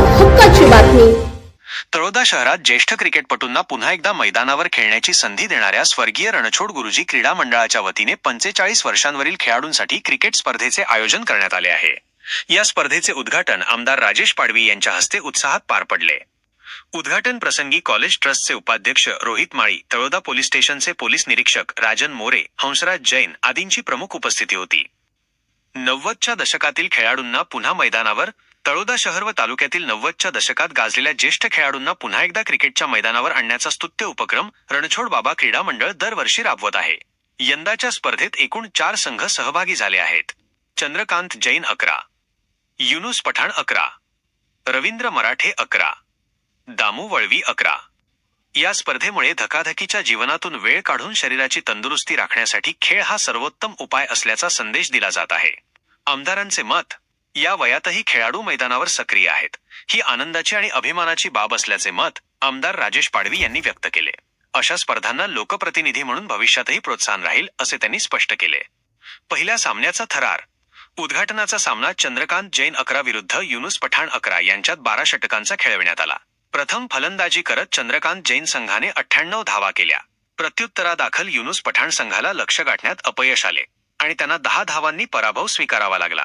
हक्काची बातमी। तळोदा शहरात ज्येष्ठ क्रिकेटपटूंना पुन्हा एकदा मैदानावर खेळण्याची संधी देणाऱ्या स्वर्गीय रणछोड गुरुजी क्रीडा मंडळाच्या वतीने 45 वर्षांवरील खेळाडूंसाठी क्रिकेट स्पर्धेचे आयोजन करण्यात आले आहे। या स्पर्धेचे उद्घाटन आमदार राजेश पाडवी यांच्या हस्ते उत्साहात पार पडले। उद्घाटन प्रसंगी कॉलेज ट्रस्टचे उपाध्यक्ष रोहित माळी, तळोदा पोलीस स्टेशनचे पोलीस निरीक्षक राजन मोरे, हंसराज जैन आदींची प्रमुख उपस्थिती होती। 90च्या दशकातील खेळाडूंना पुन्हा मैदानावर, तळोदा शहर व तालुक्यातील 90च्या दशकात गाजलेल्या ज्येष्ठ खेळाडूंना पुन्हा एकदा क्रिकेटच्या मैदानावर आणण्याचा स्तुत्य उपक्रम रणछोड बाबा क्रीडा मंडळ दरवर्षी राबवत आहे। यंदाच्या स्पर्धेत एकूण 4 संघ सहभागी झाले आहेत। चंद्रकांत जैन 11, युनुस पठाण 11, रवींद्र मराठे 11, दामू वळवी 11। या स्पर्धेमुळे धकाधकीच्या जीवनातून वेळ काढून शरीराची तंदुरुस्ती राखण्यासाठी खेळ हा सर्वोत्तम उपाय असल्याचा संदेश दिला जात आहे। आमदारांचे मत, या वयातही खेळाडू मैदानावर सक्रिय आहेत, ही आनंदाची आणि अभिमानाची बाब असल्याचे मत आमदार राजेश पाडवी यांनी व्यक्त केले। अशा स्पर्धांना लोकप्रतिनिधी म्हणून भविष्यातही प्रोत्साहन राहील असे त्यांनी स्पष्ट केले। पहिल्या सामन्याचा थरार, उद्घाटनाचा सामना चंद्रकांत जैन 11 विरुद्ध युनुस पठाण 11 यांच्यात 12 षटकांचा खेळविण्यात आला। प्रथम फलंदाजी करत चंद्रकांत जैन संघाने 98 धावा केल्या। प्रत्युत्तरादाखल युनुस पठाण संघाला लक्ष्य गाठण्यात अपयश आले आणि त्यांना 10 धावांनी पराभव स्वीकारावा लागला।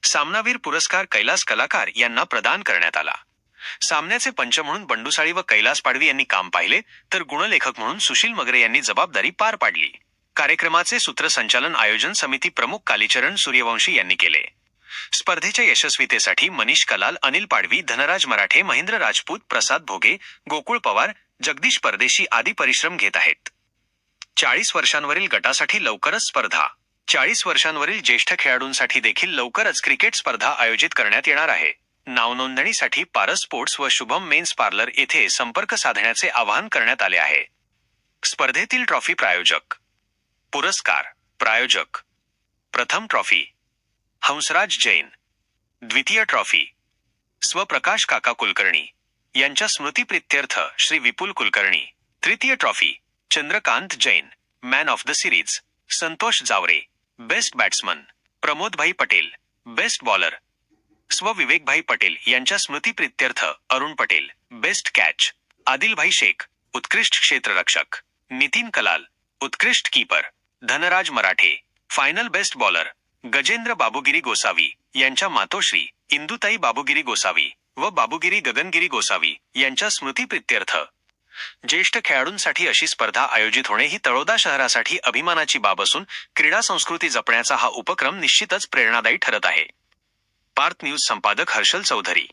सामनावीर पुरस्कार कैलास कलाकार यांना प्रदान करण्यात आला। सामन्याचे पंच म्हणून बंडूसाळी व कैलास पाडवी यांनी काम पाहिले, तर गुणलेखक म्हणून सुशील मगरे यांनी जबाबदारी पार पाडली। कार्यक्रमाचे सूत्रसंचालन आयोजन समिती प्रमुख कालीचरण सूर्यवंशी यांनी केले। स्पर्धेच्या यशस्वीतेसाठी मनीष कलाल, अनिल पाडवी, धनराज मराठे, महेंद्र राजपूत, प्रसाद भोगे, गोकुळ पवार, जगदीश परदेशी आदी परिश्रम घेत आहेत। 40 वर्षांवरील गटासाठी लवकरच स्पर्धा, 40 वर्षांवरील ज्येष्ठ खेळाडूंसाठी देखील लवकरच क्रिकेट स्पर्धा आयोजित करण्यात येणार आहे। नावनोंदणीसाठी पारस स्पोर्ट्स व शुभम मेन्स पार्लर येथे संपर्क साधण्याचे आवाहन करण्यात आले आहे। स्पर्धेतील ट्रॉफी प्रायोजक, पुरस्कार प्रायोजक, प्रथम ट्रॉफी हंसराज जैन, द्वितीय ट्रॉफी स्वप्रकाश काका कुलकर्णी यांच्या स्मृतिप्रित्यर्थ श्री विपुल कुलकर्णी, तृतीय trophy Chandrakant Jain, man of the series Santosh Javare, best batsman Pramodbhai Patel, best bowler Vivekbhai Patel यांच्या स्मृतिप्रित्यर्थ अरुण पटेल, बेस्ट कॅच आदिलभाई शेख, उत्कृष्ट क्षेत्ररक्षक नितीन कलाल, उत्कृष्ट keeper Dhanraj Marathe, final best bowler Gajendra Babugiri Gosavi यांच्या मातोश्री इंदुताई बाबूगिरी गोसावी व बाबूगिरी गगनगिरी गोसावी यांच्या स्मृतिप्रित्यर्थ। ज्येष्ठ खेळाडूंसाठी अशी स्पर्धा आयोजित होणे ही तळोदा शहरासाठी अभिमानाची बाब असून क्रीडा संस्कृती जपण्याचा हा उपक्रम निश्चितच प्रेरणादायी ठरत आहे। पार्थ न्यूज संपादक हर्षल चौधरी।